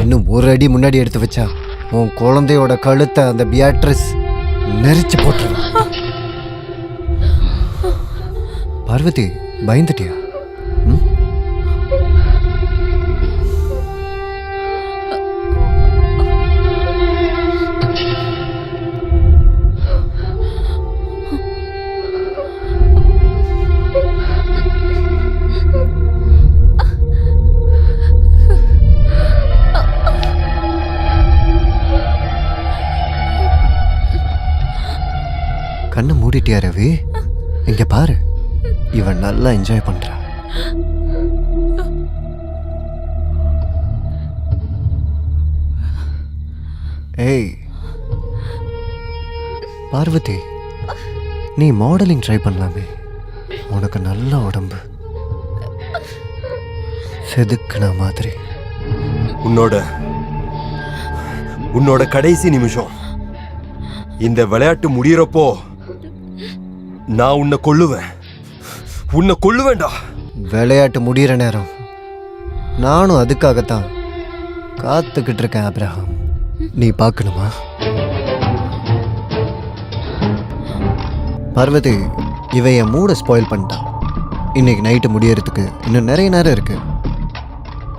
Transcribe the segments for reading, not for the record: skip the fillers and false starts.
இன்னும் ஒரு அடி முன்னாடி எடுத்து வச்சா உன் குழந்தையோட கழுத்தை அந்த பியாட்ரிஸ் நெரிச்சு போட்டுருவான். பார்வதி, பயந்துட்டியா? கண்ணை மூடிட்டியா ரவி? இங்க பாரு, இவன் நல்லா என்ஜாய் பண்றான். ஏய் பார்வதி, நீ மாடலிங் ட்ரை பண்ணலாமே. உனக்கு நல்ல உடம்பு, செதுக்குன மாதிரி. உன்னோட கடைசி நிமிஷம் இந்த விளையாட்டு முடியறப்போ நான் உன்னை கொல்லுவேன்டா. விளையாட்டு முடிகிற நேரம் நானும் அதுக்காகத்தான் காத்துக்கிட்டு இருக்கேன். ஆபிரகாம், நீ பார்க்கணுமா? பார்வதி, இவன் என் மூடை ஸ்பாயில் பண்ணிட்டான். இன்னைக்கு நைட்டு முடியறதுக்கு இன்னும் நிறைய நேரம் இருக்கு.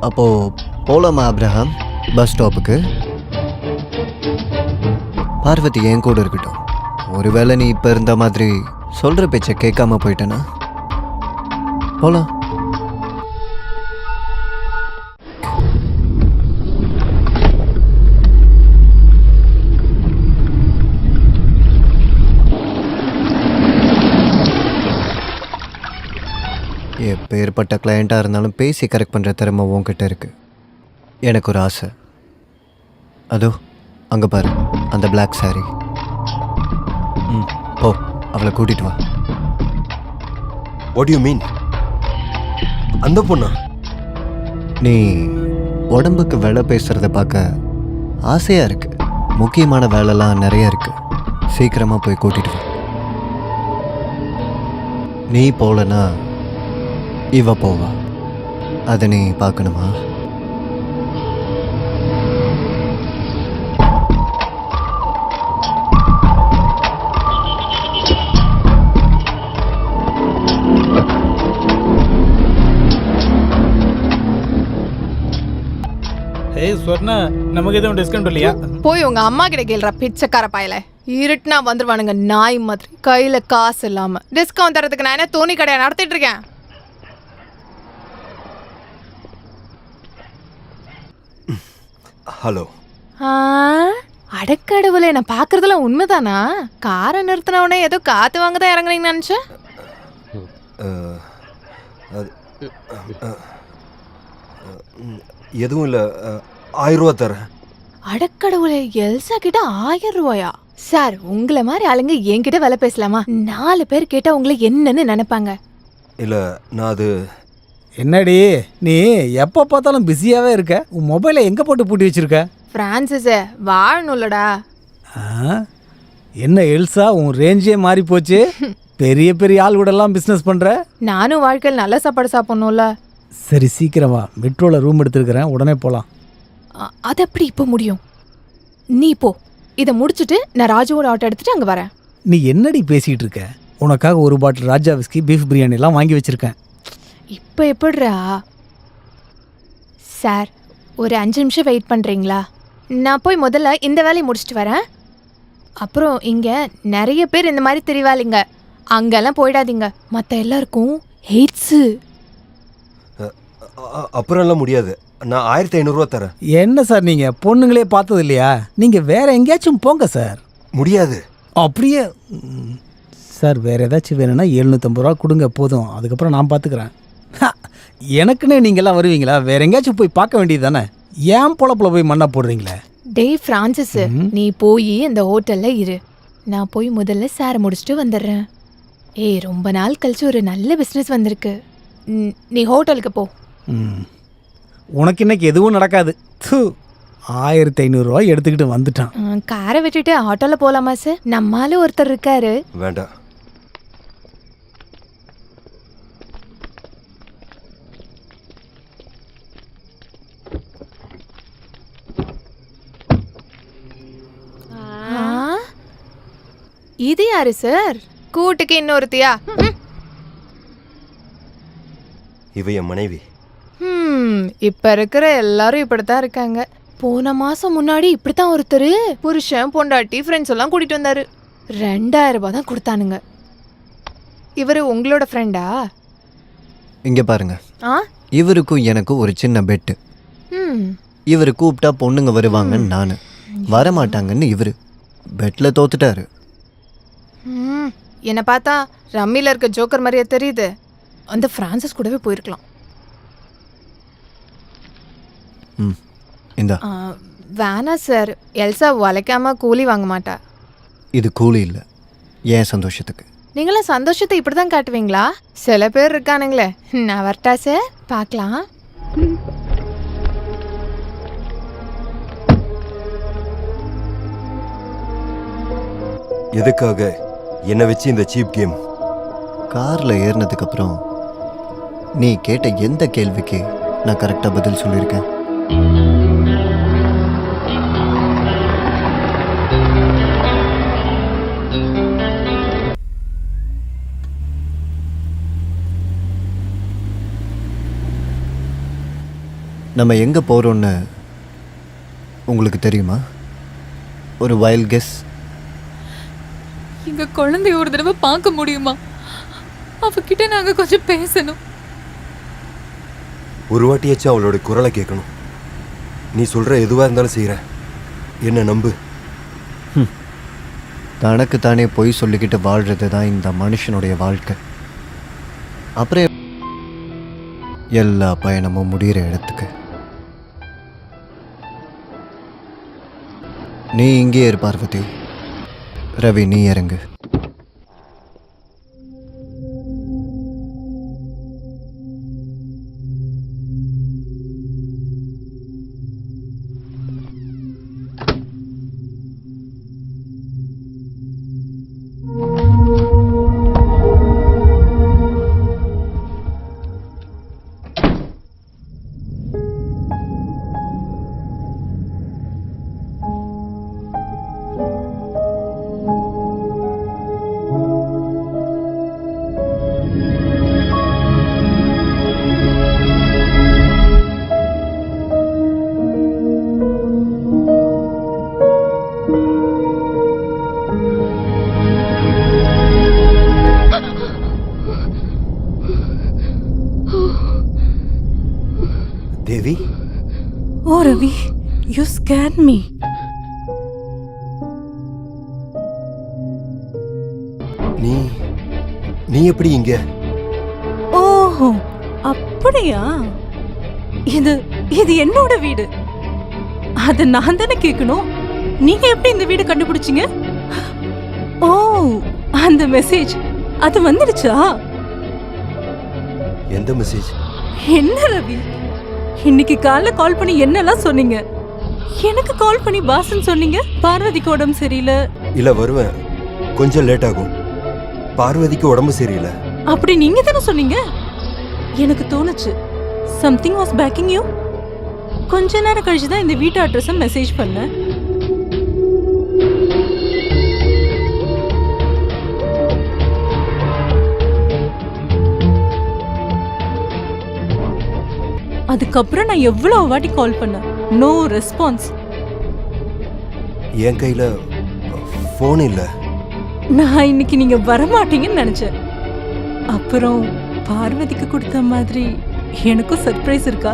அப்போ போலாமா ஆபிரகாம் பஸ் ஸ்டாப்புக்கு? பார்வதி என் கூட இருக்கட்டும். ஒருவேளை நீ இப்போ இருந்த மாதிரி சொல்கிற பேச்சை கேட்காம போயிட்டேன்னா போலாம். எப்பேற்பட்ட கிளையண்ட்டாக இருந்தாலும் பேசி கரெக்ட் பண்ணுற திறமை உன்கிட்ட இருக்கு. எனக்கு ஒரு ஆசை. அதோ அங்கே பாரு, அந்த பிளாக் சாரி. போ, அவளை கூட்டிட்டு வா. What you mean? அந்த பொண்ணா? நீ உடம்புக்கு வேலை பேசுறத பார்க்க ஆசையா இருக்கு. முக்கியமான வேலைலாம் நிறைய இருக்கு. சீக்கிரமா போய் கூட்டிட்டு வா. நீ போலனா இவ போவா. அதை நீ பார்க்கணுமா? சொன்னா நமக்கு எதுவும் டிஸ்கவுண்ட் இல்லையா? போய் உங்க அம்மா கிட்ட கேள்றா, பிச்சைக்கார பாயல. இருட்டுனா வந்துருவானுங்க நாய் மாதிரி, கையில காசு இல்லாம. டிஸ்கவுண்ட் தரதுக்கு நான் என்ன தோணி கடையா நடத்திட்டு இருக்கேன்? ஹலோ. அடக்கடவுளே, நான் பாக்குறதுல உண்மைதானா? காரை நிறுத்தினவுடனே ஏதோ காத்து வாங்கதான் இறங்குறீங்கன்னு நினைச்சேன். எதுவும் இல்லை, 1000 ரூபா தரேன். அடக்கடவுளே, எல்சா கிட்ட 1000 ரூபாயா? சார், உங்களை மாதிரி ஆளுங்க என்கிட்ட வேலை பேசலாமா? 4 பேர் கேட்டா உங்களை என்னன்னு நினைப்பாங்க. இல்லை, நான் அது... என்னடி நீ எப்போ பார்த்தாலும் பிஸியாகவே இருக்க? உன் மொபைலை எங்கே போட்டு பூட்டி வச்சிருக்க? பிரான்சிஸே, வாழணும்லடா. என்ன எல்சா, உன் ரேஞ்சே மாறி போச்சு. பெரிய பெரிய ஆள் கூட எல்லாம் பிஸ்னஸ் பண்ணுற. நானும் வாழ்க்கையில் நல்ல சாப்பாடு சாப்பிடணும்ல. சரி, சீக்கிரமா. மெட்ரோவில் ரூம் எடுத்துருக்கிறேன், உடனே போகலாம். அது எப்படி இப்போ முடியும்? நீ போ, இதை முடிச்சுட்டு நான் ராஜுவோட ஆட்டோ எடுத்துட்டு அங்கே வரேன். நீ என்னடி பேசிகிட்டு இருக்க? உனக்காக ஒரு பாட்டில் ராஜா விஸ்கி, பீஃப் பிரியாணி எல்லாம் வாங்கி வச்சுருக்கேன். இப்போ எப்படிரா? சார், ஒரு 5 நிமிஷம் வெயிட் பண்ணுறீங்களா? நான் போய் முதல்ல இந்த வேலையை முடிச்சுட்டு வரேன். அப்புறம் இங்கே நிறைய பேர் இந்த மாதிரி தெரிவாளிங்க, அங்கெல்லாம் போயிடாதீங்க. மற்ற எல்லாருக்கும் ஹெய்ட்ஸு. அப்புறம் எல்லாம் முடியாது. நான் 1500 ரூபா தரேன். என்ன சார், நீங்கள் பொண்ணுங்களே பார்த்தது இல்லையா? நீங்கள் வேற எங்கேயாச்சும் போங்க சார். முடியாது. அப்படியே சார், வேறு ஏதாச்சும் வேணும்னா 750 ரூபா கொடுங்க, போதும். அதுக்கப்புறம் நான் பார்த்துக்கிறேன். எனக்குன்னே நீங்கள்லாம் வருவீங்களா? வேற எங்கேயாச்சும் போய் பார்க்க வேண்டியது தானே. ஏன் பொழப்பில் போய் மண்ணா போடுறீங்களே? டேய் ஃப்ரான்சிஸ், நீ போய் இந்த ஹோட்டலில் இரு. நான் போய் முதல்ல சாரை முடிச்சுட்டு வந்துடுறேன். ஏய், ரொம்ப நாள் கழிச்சு ஒரு நல்ல பிஸ்னஸ் வந்திருக்கு. நீ ஹோட்டலுக்கு போ. உனக்கு இன்னைக்கு எதுவும் நடக்காது. 1500 ரூபாய் எடுத்துக்கிட்டு வந்துட்டான். காரை விட்டுட்டு ஆட்டோல போலாமா சார்? நம்மால ஒருத்தர் இருக்காரு. வேண்டாம். இது யாரு சார்? கூட்டுக்கு இன்னொருத்தியா? இவ என் மனைவி. இப்ப இருக்கிற எல்லாரும் இப்படித்தான் இருக்காங்க. போன மாசம் முன்னாடி இப்படித்தான் ஒருத்தர் புருஷன் பொண்டாட்டி ஃப்ரெண்ட்ஸ் எல்லாம் கூட்டிட்டு வந்தாரு. 2000 ரூபாய் தான் கொடுத்தானுங்க. இவரு உங்களோட ஃப்ரெண்டா? இங்கே பாருங்க, ஆ இவருக்கும் எனக்கும் ஒரு சின்ன பெட்டு. ம் இவர் கூப்பிட்டா பொண்ணுங்க வருவாங்கன்னு நான், வரமாட்டாங்கன்னு இவர். பெட்டில் தோத்துட்டாரு. ம் என்னை பார்த்தா ரம்மியில் இருக்க ஜோக்கர் மாதிரியே தெரியுது. அந்த ஃப்ரான்சிஸ் கூடவே போயிருக்கலாம். ம் இந்தா. வேணா சார், எல்சா உழைக்காம கூலி வாங்க மாட்டா. இது கூலி இல்லை, ஏன் சந்தோஷத்துக்கு. நீங்களாம் சந்தோஷத்தை இப்படி தான் காட்டுவீங்களா? சில பேர் இருக்கானுங்களே. நான் வரட்டா சார், பார்க்கலாம். எதுக்காக என்னை வச்சு இந்த சீப் கேம்? காரில் ஏறினதுக்கப்புறம் நீ கேட்ட எந்த கேள்விக்கு நான் கரெக்டாக பதில் சொல்லியிருக்கேன்? நம்ம எங்கே போகிறோன்னு உங்களுக்கு தெரியுமா? ஒரு வைல்ட் கெஸ். எங்க குழந்தைய ஒரு தடவை பார்க்க முடியுமா? அவகிட்ட நாங்க கொஞ்சம் பேசணும். ஒரு வாட்டியாச்சும் அவளோட குரலை கேட்கணும். நீ சொல்கிற எதுவாக இருந்தாலும் செய்கிறேன், என்ன நம்பு. தனக்கு தானே பொய் சொல்லிக்கிட்டு வாழ்கிறது தான் இந்த மனுஷனுடைய வாழ்க்கை. அப்புறம் எல்லா பயணமும் முடிகிற இடத்துக்கு. நீ இங்கே இரு பார்வதி, ரவி நீ இறங்கு. தேவி, Oh Ravi, you scared me. நீ நீ எப்படி இங்க? ஓஹோ, அப்படியா? இது இது என்னோட வீடு. அத நான் தானே கேட்கணும். நீங்க எப்படி இந்த வீடு கண்டுபிடிச்சீங்க? ஓ, அந்த மெசேஜ் அது வந்துடுச்சா? எந்த மெசேஜ்? என்ன ரவி, இன்னைக்கு காலைல கால் பண்ணி என்னெல்லாம் சொன்னீங்க? எனக்கு கால் பண்ணி பாசன் சொன்னீங்க. பார்வதிக்கு உடம்பு சரியில்லை. இல்லை வருவேன், கொஞ்சம் லேட் ஆகும். பார்வதிக்கு உடம்பு சரியில்லை. அப்படி நீங்க தானே சொன்னீங்க. எனக்கு தோணுச்சு சம்திங் வாஸ் பேக்கிங் யூ. கொஞ்ச நேரம் கழிச்சு தான் இந்த வீட்டு அட்ரஸை மெசேஜ் பண்ணேன். அதுக்கப்புறம் நான் எவ்வளவு வாட்டி கால் பண்ணேன், நோ ரெஸ்பான்ஸ். என் கையில் ஃபோன் இல்லை. நான் இன்னைக்கு நீங்க வரமாட்டீங்கன்னு நினைச்சேன். அப்புறம் பார்வதிக்கு கொடுத்த மாதிரி எனக்கும் சர்ப்ரைஸ் இருக்கா?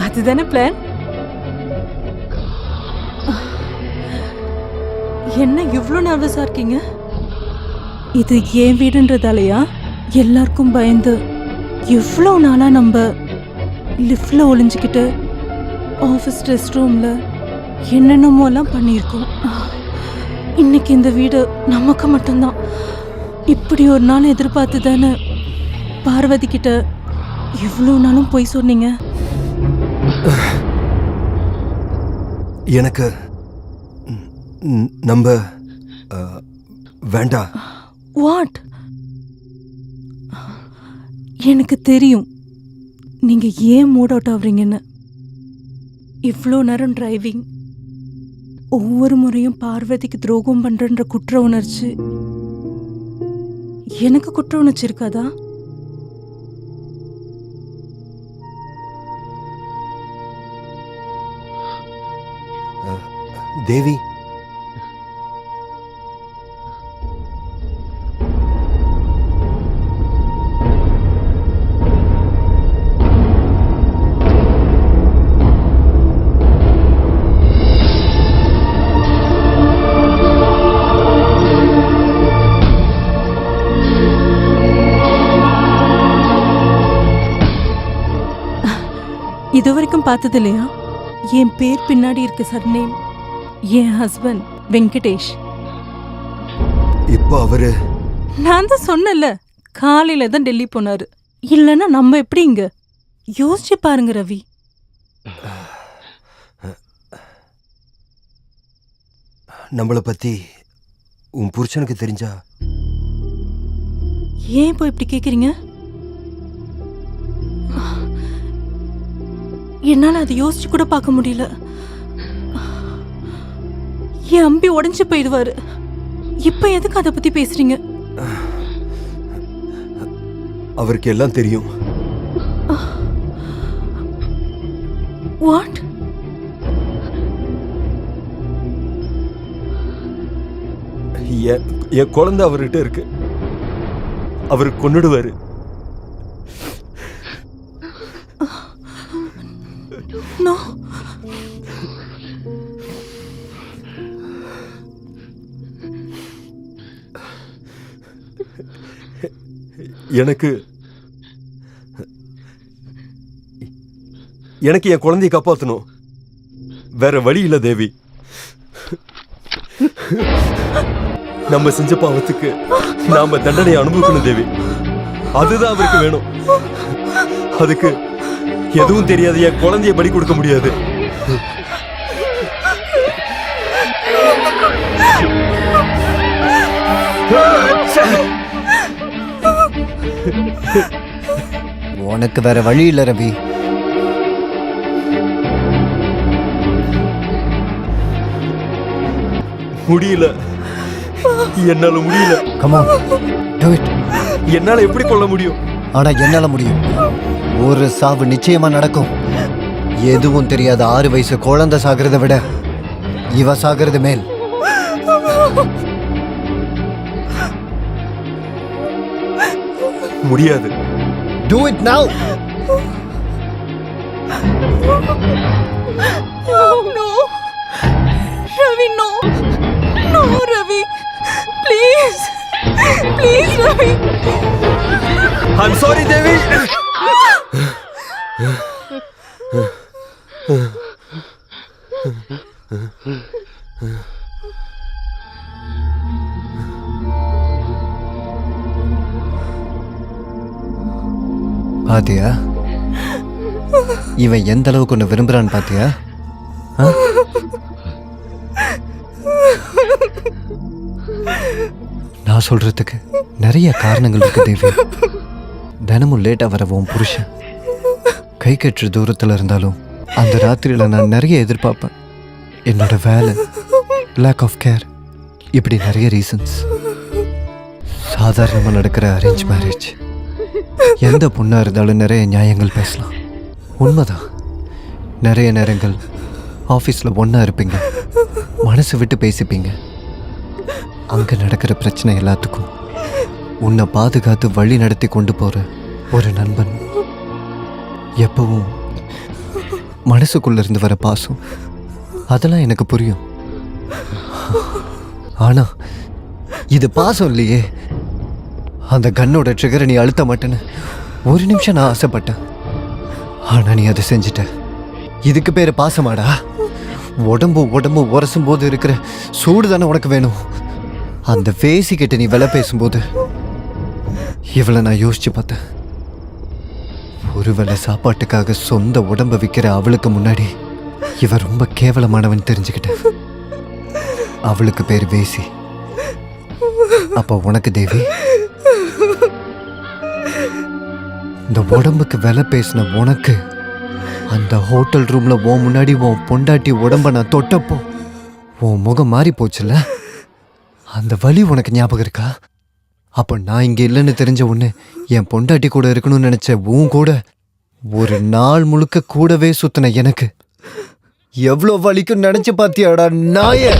அதுதானே பிளான்? என்ன இவ்வளோ நர்வஸா இருக்கீங்க? இது ஏன் வீடுன்றதாலையா? எல்லாருக்கும் பயந்து இவ்வளோ நாளா நம்ம லிஃப்ட்ல ஒளிஞ்சுக்கிட்டு ஆஃபீஸ் ரெஸ்ட் ரூம்ல என்னென்னமோலாம் பண்ணியிருக்கோம். இன்னைக்கு இந்த வீடு நமக்கு மட்டும்தான். இப்படி ஒரு நாள் எதிர்பார்த்து தானே பார்வதி கிட்ட இவ்வளோ நாளும் போய் சொன்னீங்க. எனக்கு நம்ப வேண்டாம். வாட்? எனக்கு தெரியும் நீங்க ஏன் மூட் அவுட் ஆகுறீங்கன்னு. இவ்வளோ நேரம் டிரைவிங், ஒவ்வொரு முறையும் பார்வதிக்கு துரோகம் பண்றன்ற குற்ற உணர்ச்சி எனக்கு குற்ற உணர்ச்சி இருக்காதா? தேவி, இது வரைக்கும் பார்த்தது இல்லையா? என் பேர் பின்னாடி இருக்க சர்நேம். என் ஹஸ்பண்ட் வெங்கடேஷ். இப்போ அவரு நான் தான் சொன்னல, காலையில தான் டெல்லி போனாரு. இல்லைன்னா நம்ம எப்படி இங்க? யோசிச்சு பாருங்க ரவி. நம்மளை பத்தி உன் புருஷனுக்கு தெரிஞ்சா? ஏன் இப்போ இப்படி கேக்குறீங்க? என்னால அதை யோசிச்சு கூட பார்க்க முடியல. என் அம்பி உடைஞ்சு போயிடுவாரு. இப்ப எதுக்கு அதை பத்தி பேசுறீங்க? அவருக்கு எல்லாம் தெரியும். வாட்? என் குழந்தை அவர்கிட்ட இருக்கு. அவரு கொன்னுடுவாரு. நோ. எனக்கு என் குழந்தையை காப்பாற்றணும். வேற வழி இல்ல தேவி. நம்ம செஞ்ச பாவத்துக்கு நாம தண்டனையை அனுபவிக்கணும் தேவி. அதுதான் அவருக்கு வேணும். அதுக்கு எதுவும் தெரியாது என் குழந்தைய பலி கொடுக்க முடியாது. உனக்கு வேற வழி இல்லை ரவி. முடியல, என்னால முடியல. Come on, do it. என்னால எப்படி கொல்ல முடியும்? ஆனா என்னால முடியும். ஒரு சாவு நிச்சயமா நடக்கும். எதுவும் தெரியாத 6 வயசு குழந்தை சாகிறத விட இவ சாகிறது மேல். முடியாது. Do it now. No. Ravi, no. No, Ravi. Please. Please, Ravi. I'm sorry, Devi. பாத்தியா, இவன் எந்த அளவுக்கு ஒன்று விரும்புறான்னு பாத்தியா? நான் சொல்றதுக்கு நிறைய காரணங்கள் இருக்கு தேவி. தினமும் லேட்டா வர உன் புருஷன் கை கட்டுற தூரத்துல இருந்தாலும் அந்த ராத்திரியில நான் நிறைய எதிர்பார்ப்பேன். என்னோட வேலை, லேக் ஆஃப் கேர், இப்படி நிறைய ரீசன்ஸ். சாதாரணமாக நடக்கிற அரேஞ்ச் மேரேஜ். எந்த பொண்ணாக இருந்தாலும் நிறைய நியாயங்கள் பேசலாம். உண்மைதான். நிறைய நேரங்கள் ஆஃபீஸில் ஒன்றா இருப்பீங்க, மனசு விட்டு பேசிப்பீங்க. அங்கே நடக்கிற பிரச்சனை எல்லாத்துக்கும் உன்னை பாதுகாத்து வழி நடத்தி கொண்டு போகிற ஒரு நண்பன், எப்பவும் மனசுக்குள்ளேருந்து வர பாசம், அதெல்லாம் எனக்கு புரியும். ஆனால் இது பாசம் இல்லையே. அந்த கன்னோட ட்ரிகரை நீ அழுத்த மாட்டேன்னு ஒரு நிமிஷம் நான் ஆசைப்பட்டேன். ஆனா நீ அதை செஞ்சிட்ட. இதுக்கு பேரு பாசமாடா? உடம்பு உரசும் போது இருக்கிற சூடு தானே உனக்கு வேணும். அந்த பேசிக்கிட்ட நீ விலை பேசும்போது இவளை நான் யோசிச்சு பார்த்தேன். ஒருவேளை சாப்பாட்டுக்காக சொந்த உடம்பை விற்கிற அவளுக்கு முன்னாடி இவ ரொம்ப கேவலமானவன் தெரிஞ்சுக்கிட்டேன். அவளுக்கு பேர் வேசி. அப்போ உனக்கு தேவி, இந்த உடம்புக்கு விலை பேசின உனக்கு அந்த ஹோட்டல் ரூம்ல உன் முன்னாடி உன் பொண்டாட்டி உடம்ப நான் தொட்டப்போ உன் முகம் மாறி போச்சுல்ல? அந்த வலி உனக்கு ஞாபகம் இருக்கா? அப்போ நான் இங்கே இல்லைன்னு தெரிஞ்ச உடனே என் பொண்டாட்டி கூட இருக்கணும்னு நினச்ச உன் கூட ஒரு நாள் முழுக்க கூடவே சுத்தின எனக்கு எவ்வளோ வலிக்கும் நினச்சி பார்த்தியாடா நாயே.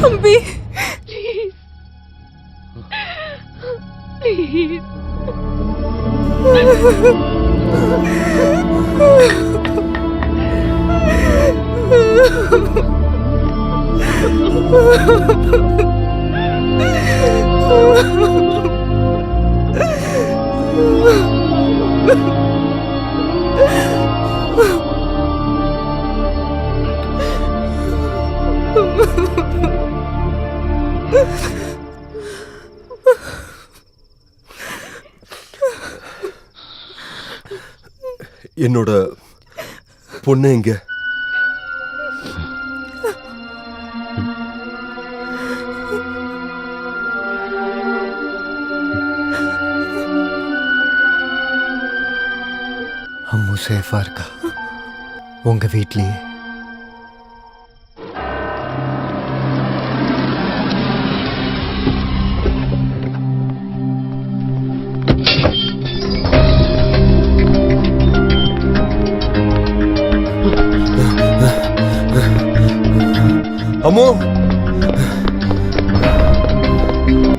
அம்பி என்னோட பொண்ணு எங்க? அம்மு சேஃபா இருக்கா உங்க வீட்லயே? அம்மு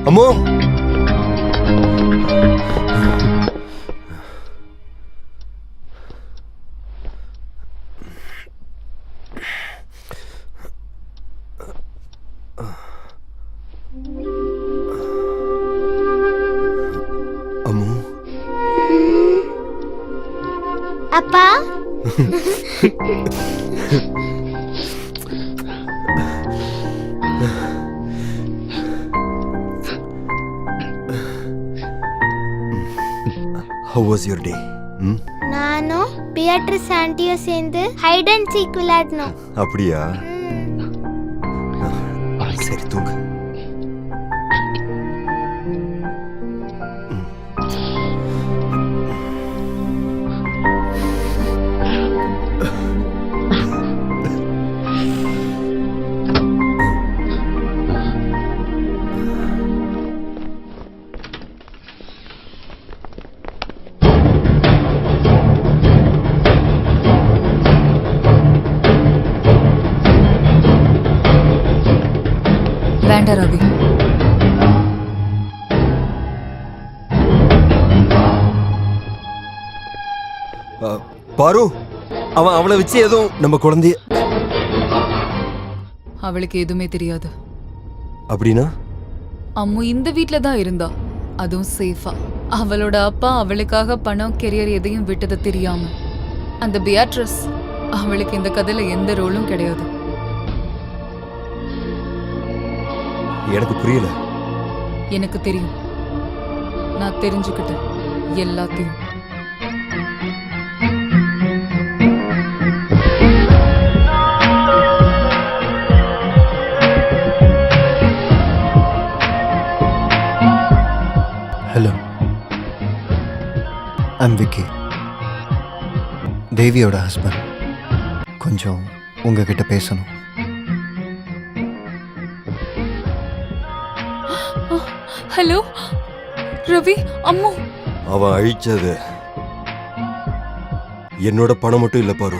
அம்மு அம்மு அப்பா How was your day? நானும் பியாட்ரிஸ் ஆண்டியும் சேர்ந்து ஹைட் அண்ட் சீக் விளையாடணும். அப்படியா? சரி தூங்கு. வேண்டாம் ரவி. பாரு, அவன் அவளை வச்சு ஏதோ நம்ம குழந்தைய. அவளுக்கு எதுவுமே தெரியாது. அப்படின்னா? அம்மு இந்த வீட்ல தான் இருந்தா, அதுவும் சேஃபா. அவளோட அப்பா அவளுக்காக பணம், கெரியர் எதையும் விட்டது தெரியாம. அந்த பியாட்ரிஸ், அவளுக்கு இந்த கதையில எந்த ரோலும் கிடையாது. எனக்கு புரியல. எனக்கு தெரியும். நான் தெரிஞ்சுக்கிட்டேன் எல்லாத்தையும். ஹலோ, ஐம் விக்கி, தேவியோட ஹஸ்பண்ட். கொஞ்சம் உங்ககிட்ட பேசணும். ஹலோ ரவி, அம்மு. அவன் அழிச்சது என்னோட பணம் மட்டும் இல்ல பாரு.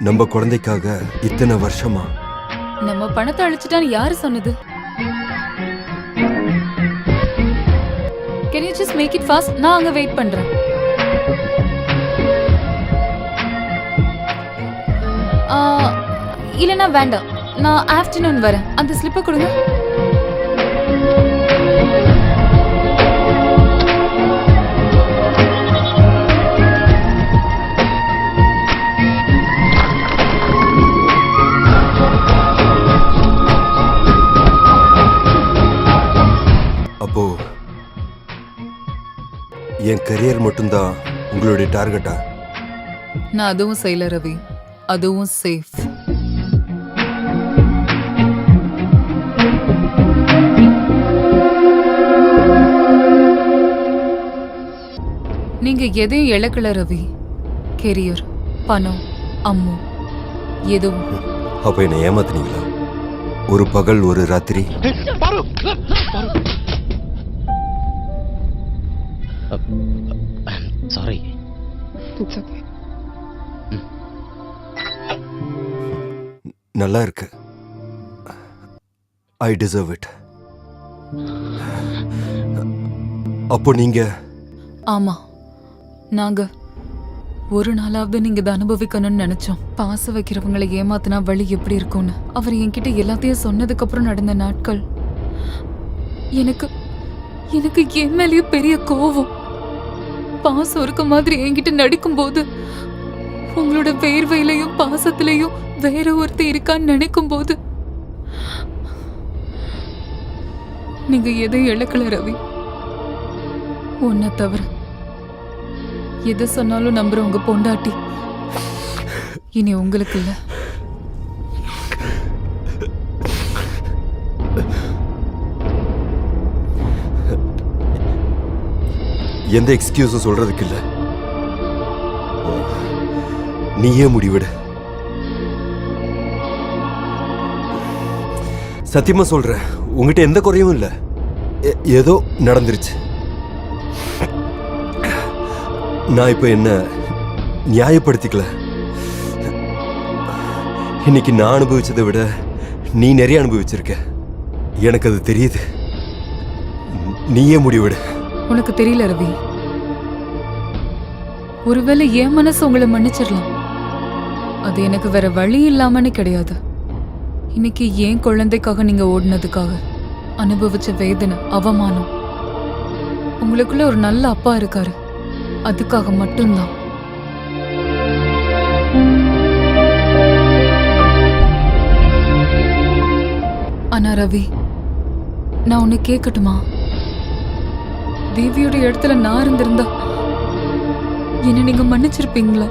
நம்ம குழந்தைக்காக இத்தனை வருஷமா. நம்ம பணத்தை அழிச்சிட்டான்னு யாரு சொன்னது? Can you just make it fast? நான் அங்க வெயிட் பண்றேன். இல்லைன்னா வேண்டாம், நான் ஆஃப்டர்நூன் வரேன். அந்த ஸ்லிப்பை கொடுங்க. அப்போ என் கரியர் மட்டும்தான் உங்களுடைய டார்கெட்டா? நான் அதுவும் செய்யல ரவி, அதுவும் சேஃப். நீங்க எதையும் இழக்கல ரவி. கெரியர், பணம், அம்மு எதுவும். அப்ப என்னை ஏமாத்துனீங்களா? ஒரு பகல் ஒரு ராத்திரி. சாரி. நல்லா இருக்கு. I deserve it. அப்போ நீங்க ஆமா, நாங்க ஒரு நாளாவது நீங்க இதை அனுபவிக்கணும்னு நினைச்சோம். பாச வைக்கிறவங்களை ஏமாத்தினா வழி எப்படி இருக்கும்னு அவர் என்கிட்ட எல்லாத்தையும் சொன்னதுக்கு அப்புறம் நடந்த நாட்கள் எனக்கு எனக்கு என் மேலேயே பெரிய கோவம். பாசம் இருக்க மாதிரி என்கிட்ட நடிக்கும் போது உங்களோட வேர்வையிலையும் பாசத்திலையும் வேற ஒருத்தர் இருக்கான்னு நினைக்கும் போது நீங்க எதையும் இழக்கல ரவி. உன்னை தவிர எதை சொன்னாலும் நம்புற உங்க பொண்டாட்டி இனி உங்களுக்கு இல்ல. எந்த எக்ஸ்கியூஸும் சொல்றதுக்கு இல்ல. நீயே முடிவிடு. சத்தியமா சொல்றேன், உங்ககிட்ட எந்த குறையும் இல்ல. ஏதோ நடந்துருச்சு. நான் இப்ப என்ன நியாயப்படுத்திக்கல. இன்னைக்கு நான் அனுபவிச்சதை விட நீ நிறைய அனுபவிச்சிருக்க. எனக்கு அது தெரியுது. நீயே முடிவிடு. உனக்கு தெரியல ரவி, ஒருவேளை என் மனசு உங்களை மன்னிச்சிடலாம். அது எனக்கு வேற வழி இல்லாமன்னு கிடையாது. இன்னைக்கு ஏன் குழந்தைக்காக நீங்க ஓடினதுக்காக அனுபவிச்ச வேதனை, அவமானம், உங்களுக்குள்ள ஒரு நல்ல அப்பா இருக்காரு, அதுக்காக மட்டும்தான். ஆனா ரவி, நான் உன்னை கேட்கட்டுமா? தேவியோட இடத்துல நான் இருந்திருந்தா என்ன நீங்க மன்னிச்சிருப்பீங்களா?